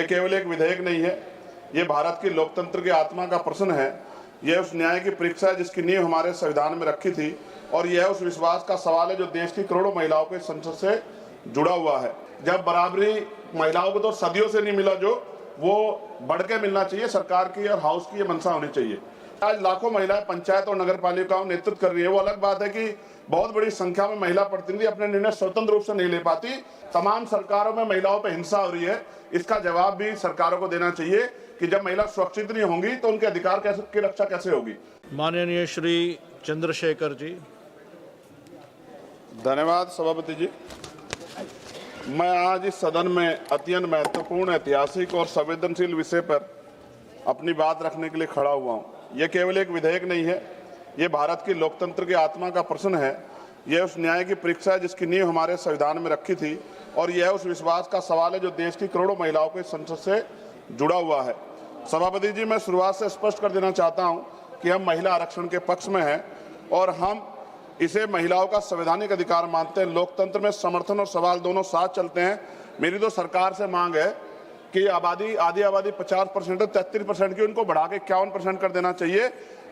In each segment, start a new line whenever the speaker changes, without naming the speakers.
केवल एक विधेयक नहीं है, ये भारत की लोकतंत्र की आत्मा का प्रश्न है। यह उस न्याय की परीक्षा है जिसकी नींव हमारे संविधान में रखी थी, और यह उस विश्वास का सवाल है जो देश की करोड़ों महिलाओं के संसद से जुड़ा हुआ है। जब बराबरी महिलाओं को तो सदियों से नहीं मिला, जो वो बढ़ के मिलना चाहिए। सरकार की और हाउस की ये मंशा होनी चाहिए। आज लाखों महिलाएं पंचायत और नगर पालिकाओं नेतृत्व कर रही है। वो अलग बात है कि बहुत बड़ी संख्या में महिला प्रतिनिधि अपने निर्णय स्वतंत्र रूप से नहीं ले पाती। तमाम सरकारों में महिलाओं पर हिंसा हो रही है। इसका जवाब भी सरकारों को देना चाहिए कि जब महिला सुरक्षित नहीं होंगी तो उनके अधिकार की रक्षा कैसे होगी।
माननीय श्री चंद्रशेखर जी।
धन्यवाद सभापति जी। मैं आज इस सदन में अत्यंत महत्वपूर्ण, ऐतिहासिक और संवेदनशील विषय पर अपनी बात रखने के लिए खड़ा हुआ हूँ। यह केवल एक विधेयक नहीं है, ये भारत की लोकतंत्र की आत्मा का प्रश्न है। यह उस न्याय की परीक्षा है जिसकी नींव हमारे संविधान में रखी थी, और यह उस विश्वास का सवाल है जो देश की करोड़ों महिलाओं के संसद से जुड़ा हुआ है। सभापति जी, मैं शुरुआत से स्पष्ट कर देना चाहता हूं कि हम महिला आरक्षण के पक्ष में हैं और हम इसे महिलाओं का संवैधानिक अधिकार मानते हैं। लोकतंत्र में समर्थन और सवाल दोनों साथ चलते हैं। मेरी तो सरकार से मांग है कि आधी आबादी 50% है, 33% की, उनको बढ़ा के 51% कर देना चाहिए।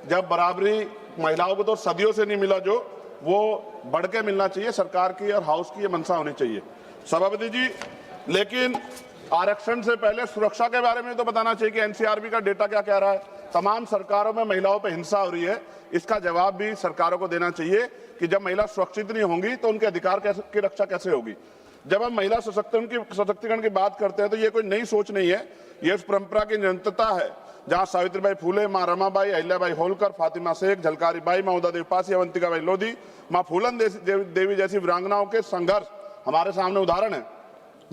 जब बराबरी महिलाओं को तो सदियों से नहीं मिला, जो वो बढ़ के मिलना चाहिए। सरकार की और हाउस की ये मंशा होनी चाहिए। सभापति जी, लेकिन आरक्षण से पहले सुरक्षा के बारे में तो बताना चाहिए कि एनसीआरबी का डेटा क्या कह रहा है। तमाम सरकारों में महिलाओं पर हिंसा हो रही है। इसका जवाब भी सरकारों को देना चाहिए कि जब महिला सुरक्षित नहीं होंगी तो उनके अधिकार की रक्षा कैसे होगी। जब हम महिला सशक्तिकरण की बात करते हैं तो ये कोई नई सोच नहीं है, ये उस परंपरा की निरंतरता है जहां सावित्रीबाई फुले, मां रमाबाई, अहिल्याबाई होलकर, फातिमा शेख, झलकारी बाई, महुदा देवी पासी, अवंतिकाबाई लोधी, मां फूलन देवी जैसी वीरांगनाओं के संघर्ष हमारे सामने उदाहरण है।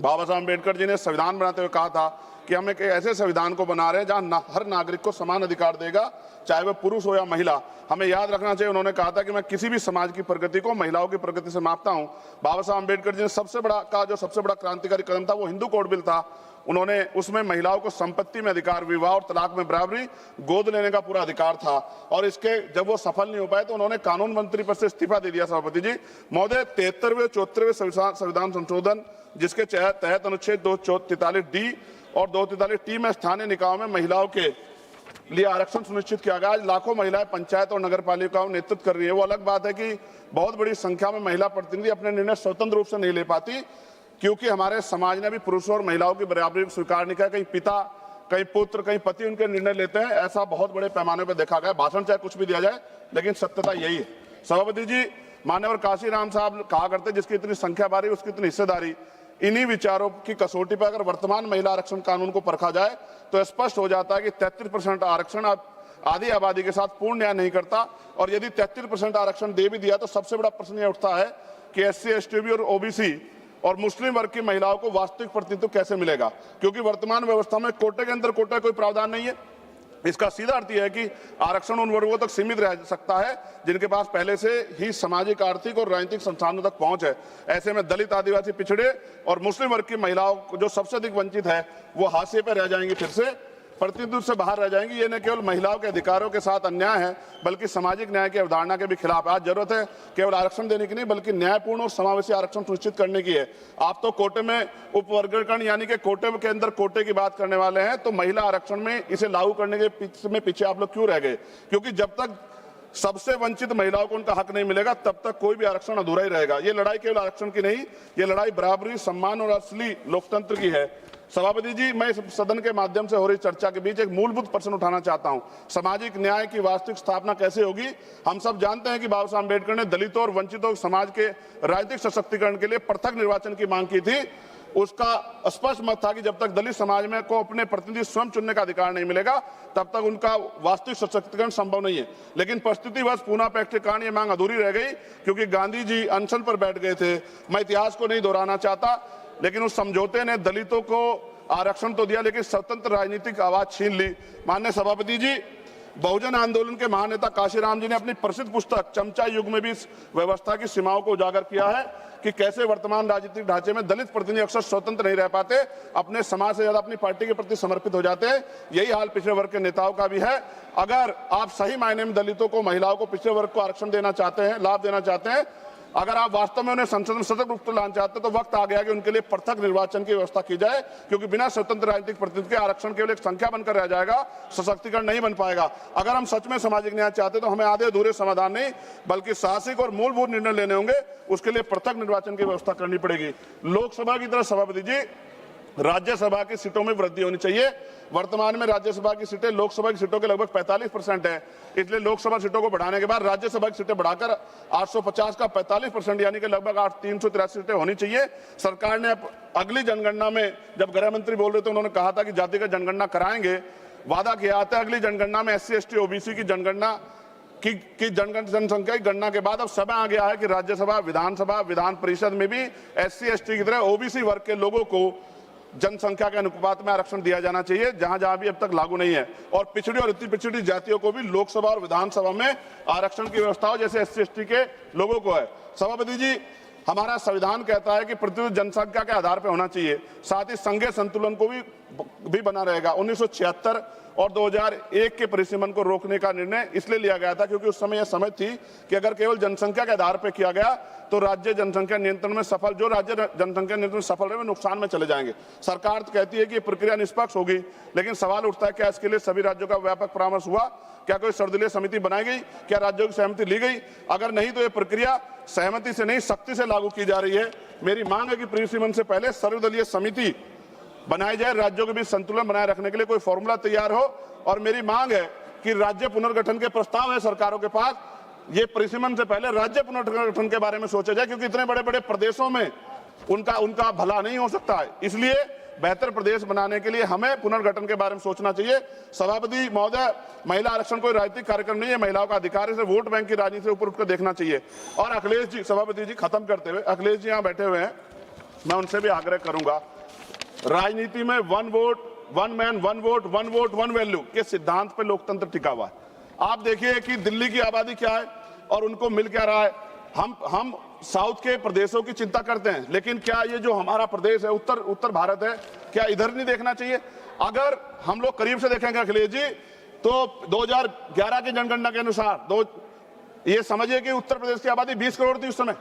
बाबा साहब अम्बेडकर जी ने संविधान बनाते हुए कहा था कि हम एक ऐसे संविधान को बना रहे हैं जहां हर नागरिक को समान अधिकार देगा, चाहे वह पुरुष हो या महिला। हमें याद रखना चाहिए, उन्होंने कहा था कि मैं किसी भी समाज की प्रगति को महिलाओं की प्रगति से मापता हूं। बाबा साहब अम्बेडकर जी ने सबसे बड़ा क्रांतिकारी कदम था वो हिंदू कोड बिल था। उन्होंने उसमें महिलाओं को संपत्ति में अधिकार, विवाह और तलाक में बराबरी, गोद लेने का पूरा अधिकार था। और इसके जब वो सफल नहीं हो पाए तो उन्होंने कानून मंत्री पद से इस्तीफा दे दिया। सभापति जी महोदय, 73वें 74वें संविधान संशोधन जिसके तहत अनुच्छेद 243D और 243T में स्थानीय निकायों में महिलाओं के लिए आरक्षण सुनिश्चित किया गया। आज लाखों महिलाएं पंचायत और नगर पालिकाओं नेतृत्व कर रही है। वो अलग बात है कि बहुत बड़ी संख्या में महिला प्रतिनिधि अपने निर्णय स्वतंत्र रूप से नहीं ले पाती, क्योंकि हमारे समाज ने भी पुरुषों और महिलाओं की बराबरी स्वीकार नहीं किया। कहीं पिता, कहीं पुत्र, कहीं पति उनके निर्णय लेते हैं। ऐसा बहुत बड़े पैमाने पर देखा गया। भाषण चाहे कुछ भी दिया जाए, लेकिन सत्यता यही है। सभापति जी, मान्यवर काशीराम साहब कहा करते, जिसकी इतनी संख्या बारी उसकी इतनी हिस्सेदारी। इन्हीं विचारों की कसौटी पर अगर वर्तमान महिला आरक्षण कानून को परखा जाए तो स्पष्ट हो जाता है कि 33% आरक्षण आधी आबादी के साथ पूर्ण न्याय नहीं करता। और यदि 33% आरक्षण दे भी दिया तो सबसे बड़ा प्रश्न यह उठता है कि SC, ST और OBC और मुस्लिम वर्ग की महिलाओं को वास्तविक प्रतिनिधित्व कैसे मिलेगा, क्योंकि वर्तमान व्यवस्था में कोटे के अंदर कोटे कोई प्रावधान नहीं है। इसका सीधा अर्थ यह है कि आरक्षण उन वर्गों तक सीमित रह सकता है जिनके पास पहले से ही सामाजिक, आर्थिक और राजनीतिक संसाधनों तक पहुंच है। ऐसे में दलित, आदिवासी, पिछड़े और मुस्लिम वर्ग की महिलाओं जो सबसे अधिक वंचित है वो हाशिए पर रह जाएंगी, फिर से प्रतिनिधित्व से बाहर रह जाएंगी। ये न केवल महिलाओं के अधिकारों के साथ अन्याय है बल्कि सामाजिक न्याय की अवधारणा के भी खिलाफ है। आज जरूरत है केवल आरक्षण देने की नहीं बल्कि न्यायपूर्ण और समावेशी आरक्षण सुनिश्चित करने की है। आप तो कोटे में उपवर्गीकरण यानी कि कोटे के अंदर कोटे की बात करने वाले हैं, तो महिला आरक्षण में इसे लागू करने के पीछे आप लोग क्यों रह गए? क्योंकि जब तक सबसे वंचित महिलाओं को उनका हक नहीं मिलेगा तब तक कोई भी आरक्षण अधूरा ही रहेगा। ये लड़ाई केवल आरक्षण की नहीं, ये लड़ाई बराबरी, सम्मान और असली लोकतंत्र की है। सभापति जी, मैं इस सदन के माध्यम से हो रही चर्चा के बीच एक मूलभूत प्रश्न उठाना चाहता हूं। सामाजिक न्याय की वास्तविक स्थापना कैसे होगी? हम सब जानते हैं कि बाबा साहब अम्बेडकर ने दलितों और वंचितों समाज के राजनीतिक सशक्तिकरण के लिए पृथक निर्वाचन की मांग की थी। उसका स्पष्ट मत था कि जब तक दलित समाज में को अपने प्रतिनिधि स्वयं चुनने का अधिकार नहीं मिलेगा तब तक उनका वास्तविक सशक्तिकरण संभव नहीं है। लेकिन परिस्थितिवश पूना पैक्ट के कारण ये मांग अधूरी रह गई, क्योंकि गांधी जी अनशन पर बैठ गए थे। मैं इतिहास को नहीं दोहराना चाहता, लेकिन उस समझौते ने दलितों को आरक्षण तो दिया लेकिन स्वतंत्र राजनीतिक आवाज छीन ली। माननीय सभापति जी, बहुजन आंदोलन के महानेता काशीराम जी ने अपनी प्रसिद्ध पुस्तक चमचा युग में भी इस व्यवस्था की सीमाओं को उजागर किया है कि कैसे वर्तमान राजनीतिक ढांचे में दलित प्रतिनिधि अक्सर स्वतंत्र नहीं रह पाते, अपने समाज से ज्यादा अपनी पार्टी के प्रति समर्पित हो जाते हैं। यही हाल पिछड़े वर्ग के नेताओं का भी है। अगर आप सही मायने में दलितों को, महिलाओं को, पिछड़े वर्ग को आरक्षण देना चाहते हैं, लाभ देना चाहते हैं, अगर आप वास्तव में उन्हें संसद में सतत रूप से लाना चाहते तो वक्त आ गया कि उनके लिए पृथक निर्वाचन की व्यवस्था की जाए, क्योंकि बिना स्वतंत्र राजनीतिक प्रतिनिधित्व के आरक्षण केवल एक संख्या बनकर रह जाएगा, सशक्तिकरण नहीं बन पाएगा। अगर हम सच में सामाजिक न्याय चाहते तो हमें आधे अधूरे समाधान नहीं बल्कि साहसिक और मूलभूत निर्णय लेने होंगे। उसके लिए पृथक निर्वाचन की व्यवस्था करनी पड़ेगी। लोकसभा की तरह सभापति जी राज्यसभा की सीटों में वृद्धि होनी चाहिए। वर्तमान में राज्यसभा की सीटें लोकसभा की सीटों के लगभग 45% है, इसलिए लोकसभा सीटों को बढ़ाने के बाद राज्यसभा की सीटें बढ़ाकर 850 का 45% यानी कि लगभग 383 सीटें होनी चाहिए। सरकार ने अगली जनगणना में, जब गृह मंत्री बोल रहे थे उन्होंने कहा था कि जातिगत जनगणना कराएंगे, वादा किया था अगली जनगणना में SC ST OBC की जनगणना की जनसंख्या की गणना के बाद अब समय आ गया है कि राज्यसभा, विधानसभा, विधान परिषद में भी SC ST की तरह OBC वर्ग के लोगों को जनसंख्या के अनुपात में आरक्षण दिया जाना चाहिए, जहां जहां भी अब तक लागू नहीं है। और पिछड़ी और अति पिछड़ी जातियों को भी लोकसभा और विधानसभा में आरक्षण की व्यवस्था हो जैसे SC ST के लोगों को है। सभापति जी, हमारा संविधान कहता है कि प्रतिशत जनसंख्या के आधार पर होना चाहिए, साथ ही संघीय संतुलन को भी बना रहेगा। 1976 और 2001 के परिसीमन को रोकने का निर्णय इसलिए लिया गया था क्योंकि उस समय यह समझ थी कि अगर केवल जनसंख्या के आधार पर किया गया तो राज्य जनसंख्या नियंत्रण में सफल, जो राज्य जनसंख्या नियंत्रण में सफल रहे वे नुकसान में चले जाएंगे। सरकार तो कहती है कि ये प्रक्रिया निष्पक्ष होगी, लेकिन सवाल उठता है क्या इसके लिए सभी राज्यों का व्यापक परामर्श हुआ? क्या कोई सर्वदलीय समिति बनाई गई? क्या राज्यों की सहमति ली गई? अगर नहीं तो ये प्रक्रिया सहमति से नहीं सख्ती से लागू की जा रही है। मेरी मांग है कि परिसीमन से पहले सर्वदलीय समिति बनाई जाए, राज्यों के बीच संतुलन बनाए रखने के लिए कोई फॉर्मूला तैयार हो। और मेरी मांग है कि राज्य पुनर्गठन के प्रस्ताव है सरकारों के पास, ये परिसीमन से पहले राज्य पुनर्गठन के बारे में सोचा जाए, क्योंकि इतने बड़े बड़े प्रदेशों में उनका भला नहीं हो सकता है। इसलिए बेहतर प्रदेश बनाने के लिए हमें पुनर्गठन के बारे में सोचना चाहिए। सभापति महोदय, महिला आरक्षण कोई राजनीतिक कार्यक्रम नहीं है, महिलाओं का अधिकार है, इसे वोट बैंक की राजनीति से ऊपर उठकर देखना चाहिए। और अखिलेश जी, सभापति जी खत्म करते हुए, अखिलेश जी यहाँ बैठे हुए हैं, मैं उनसे भी आग्रह करूंगा, राजनीति में one vote one man one vote one value के सिद्धांत पर लोकतंत्र टिका हुआ है। आप देखिए कि दिल्ली की आबादी क्या है और उनको मिल क्या रहा है। हम साउथ के प्रदेशों की चिंता करते हैं, लेकिन क्या ये जो हमारा प्रदेश है, उत्तर भारत है, क्या इधर नहीं देखना चाहिए? अगर हम लोग करीब से देखेंगे अखिलेश जी, तो 2011 की जनगणना के अनुसार ये समझिए कि उत्तर प्रदेश की आबादी 20 करोड़ थी उस समय,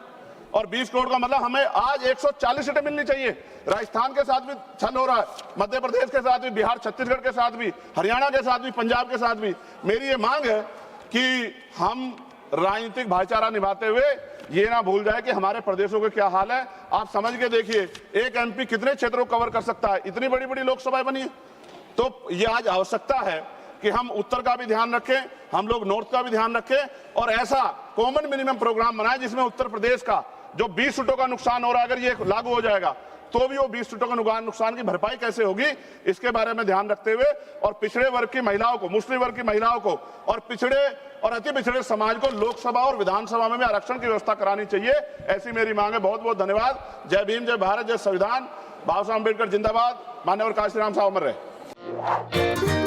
और 20 करोड़ का मतलब हमें आज 140 सीटें मिलनी चाहिए। राजस्थान के साथ भी छल हो रहा है, मध्य प्रदेश के साथ भी, बिहार छत्तीसगढ़ के साथ भी, हरियाणा के साथ भी, पंजाब के साथ भी। मेरी ये मांग है कि हम राजनीतिक भाईचारा निभाते हुए ये ना भूल जाए कि हमारे प्रदेशों के क्या हाल है। आप समझ के देखिए, एक MP कितने क्षेत्रों को कवर कर सकता है? इतनी बड़ी बड़ी लोकसभाएं बनी है। तो ये आज आवश्यकता है कि हम उत्तर का भी ध्यान रखें, हम लोग नॉर्थ का भी ध्यान रखें, और ऐसा कॉमन मिनिमम प्रोग्राम बनाए जिसमें उत्तर प्रदेश का जो 20 सीटों का नुकसान हो रहा है, अगर ये लागू हो जाएगा तो भी वो 20 सीटों का नुकसान की भरपाई कैसे होगी, इसके बारे में ध्यान रखते हुए, और पिछड़े वर्ग की महिलाओं को, मुस्लिम वर्ग की महिलाओं को, और पिछड़े और अति पिछड़े समाज को लोकसभा और विधानसभा में भी आरक्षण की व्यवस्था करानी चाहिए। ऐसी मेरी मांग है। बहुत बहुत धन्यवाद। जय भीम, जय भारत, जय संविधान। बाबा साहब अम्बेडकर जिंदाबाद। मान्यवर काशी राम साहब अमर रहे।